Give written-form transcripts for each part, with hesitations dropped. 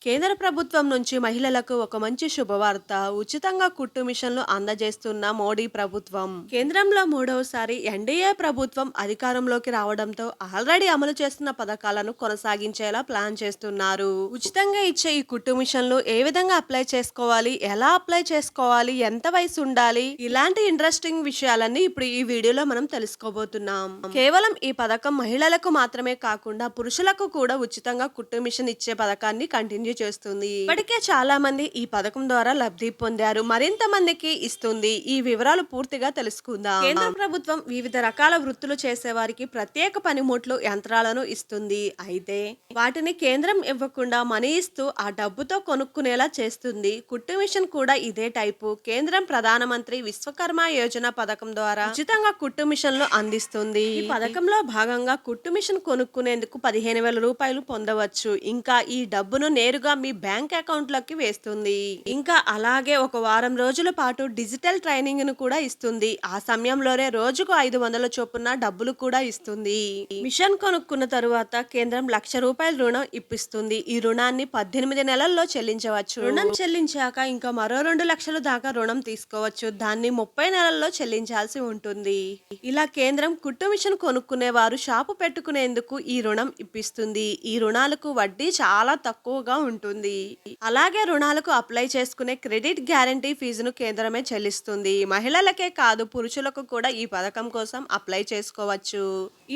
కేంద్ర ప్రభుత్వం నుంచి మహిళలకు ఒక మంచి శుభవార్త. ఉచితంగా కుట్టు మిషన్లు అందజేస్తున్న మోడీ ప్రభుత్వం. కేంద్రంలో మూడవసారి ఎన్డీఏ ప్రభుత్వం అధికారంలోకి రావడంతో ఆల్రెడీ అమలు చేస్తున్న పథకాలను కొనసాగించేలా ప్లాన్ చేస్తున్నారు. ఉచితంగా ఇచ్చే ఈ కుట్టు మిషన్లు ఏ విధంగా అప్లై చేసుకోవాలి, ఎలా అప్లై చేసుకోవాలి, ఎంత వయసు ఉండాలి, ఇలాంటి ఇంట్రెస్టింగ్ విషయాలన్నీ ఇప్పుడు ఈ వీడియోలో మనం తెలుసుకోబోతున్నాం. కేవలం ఈ పథకం మహిళలకు మాత్రమే కాకుండా పురుషులకు కూడా ఉచితంగా కుట్టు మిషన్ ఇచ్చే పథకాన్ని కంటిన్యూ చేస్తుంది. ఇప్పటికే చాలా మంది ఈ పథకం ద్వారా లబ్ధి పొందారు, మరింత మందికి ఇస్తుంది. ఈ వివరాలు పూర్తిగా తెలుసుకుందాం. కేంద్ర ప్రభుత్వం వివిధ రకాల వృత్తులు చేసే వారికి ప్రత్యేక పనిముట్లు, యంత్రాలను ఇస్తుంది. అయితే వాటిని కేంద్రం ఇవ్వకుండా మనీ ఇస్తూ ఆ డబ్బుతో కొనుక్కునేలా చేస్తుంది. కుట్టు మిషన్ కూడా ఇదే టైపు. కేంద్రం ప్రధానమంత్రి విశ్వకర్మ యోజన పథకం ద్వారా ఉచితంగా కుట్టు మిషన్లు అందిస్తుంది. ఈ పథకంలో భాగంగా కుట్టు మిషన్ కొనుక్కునేందుకు 15,000 రూపాయలు పొందవచ్చు. ఇంకా ఈ డబ్బును నేరుగా మీ బ్యాంక్ అకౌంట్ లోకి వేస్తుంది. ఇంకా అలాగే ఒక వారం రోజుల పాటు డిజిటల్ ట్రైనింగ్ ను కూడా ఇస్తుంది. ఆ సమయంలోనే రోజుకు 500 చొప్పున డబ్బులు కూడా ఇస్తుంది. మిషన్ కొనుక్కున్న తరువాత కేంద్రం ₹1,00,000 రుణం ఇప్పిస్తుంది. ఈ రుణాన్ని 18 నెలల్లో చెల్లించవచ్చు. రుణం చెల్లించాక ఇంకా మరో 2 లక్షల దాకా రుణం తీసుకోవచ్చు. దాన్ని 30 నెలల్లో చెల్లించాల్సి ఉంటుంది. ఇలా కేంద్రం కుట్టు మిషన్ కొనుక్కునే వారు షాపు పెట్టుకునేందుకు ఈ రుణం ఇప్పిస్తుంది. ఈ రుణాలకు వడ్డీ చాలా తక్కువగా ఉంటుంది. అలాగే రుణాలకు అప్లై చేసుకునే క్రెడిట్ గ్యారంటీ ఫీజును కేంద్రమే చెల్లిస్తుంది. మహిళలకే కాదు, పురుషులకు కూడా ఈ పథకం కోసం అప్లై చేసుకోవచ్చు.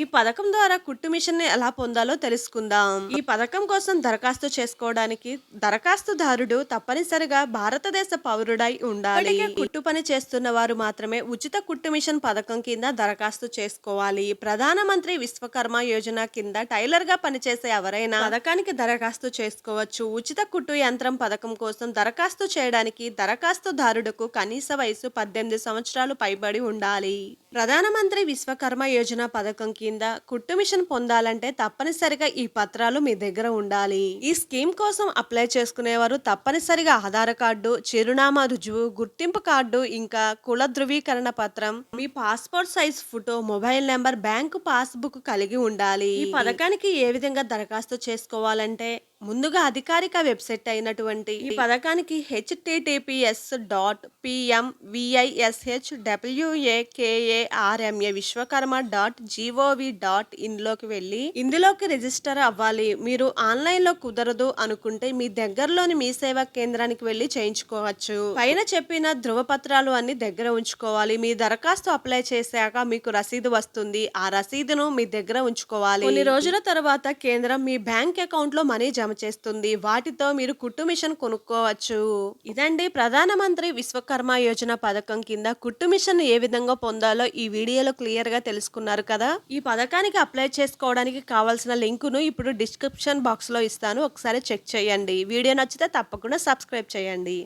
ఈ పథకం ద్వారా కుట్టు మిషన్ ని ఎలా పొందాలో తెలుసుకుందాం. ఈ పథకం కోసం దరఖాస్తు చేసుకోవడానికి దరఖాస్తుదారుడు తప్పనిసరిగా భారతదేశ పౌరుడై ఉండాలి. కుట్టు పని చేస్తున్న వారు మాత్రమే ఉచిత కుట్టు మిషన్ పథకం కింద దరఖాస్తు చేసుకోవాలి. ప్రధానమంత్రి విశ్వకర్మ యోజన కింద టైలర్ గా పనిచేసే ఎవరైనా పథకానికి దరఖాస్తు చేసుకోవచ్చు. ఉచిత కుట్టు యంత్రం పథకం కోసం దరఖాస్తు చేయడానికి దరఖాస్తుదారుడుకు కనీస వయసు 18 సంవత్సరాలు పైబడి ఉండాలి. ప్రధానమంత్రి విశ్వకర్మ యోజన పథకం కింద కుట్టు మిషన్ పొందాలంటే తప్పనిసరిగా ఈ పత్రాలు మీ దగ్గర ఉండాలి. ఈ స్కీమ్ కోసం అప్లై చేసుకునేవారు తప్పనిసరిగా ఆధార్ కార్డు, చిరునామా రుజువు, గుర్తింపు కార్డు, ఇంకా కుల ధృవీకరణ పత్రం, మీ passport size photo, mobile number, bank passbook కలిగి ఉండాలి. ఈ పథకానికి ఏ విధంగా దరఖాస్తు చేసుకోవాలంటే ముందుగా అధికారిక వెబ్సైట్ అయినటువంటి ఈ పథకానికి https://pmvisshwarma విశ్వకర్మ.gov.in లోకి వెళ్ళి ఇందులోకి రిజిస్టర్ అవ్వాలి. మీరు ఆన్లైన్ లో కుదరదు అనుకుంటే మీ దగ్గరలోని మీ సేవా కేంద్రానికి వెళ్ళి చేయించుకోవచ్చు. పైన చెప్పిన ధృవపత్రాలు అన్ని దగ్గర ఉంచుకోవాలి. మీ దరఖాస్తు అప్లై చేశాక మీకు రసీదు వస్తుంది. ఆ రసీదును మీ దగ్గర ఉంచుకోవాలి. కొన్ని రోజుల తర్వాత కేంద్రం మీ బ్యాంక్ అకౌంట్ లో మనీ జమ చేస్తుంది. వాటితో మీరు కుట్టు మిషన్ కొనుక్కోవచ్చు. ఇదండి ప్రధానమంత్రి విశ్వకర్మ యోజన పథకం కింద కుట్టు మిషన్ ఏ విధంగా పొందాలో ఈ వీడియోలో క్లియర్ గా తెలుసుకున్నారు కదా. ఈ పథకానికి అప్లై చేసుకోవడానికి కావాల్సిన లింకును ఇప్పుడు డిస్క్రిప్షన్ బాక్స్ లో ఇస్తాను. ఒకసారి చెక్ చేయండి. వీడియో నచ్చితే తప్పకుండా సబ్స్క్రైబ్ చేయండి.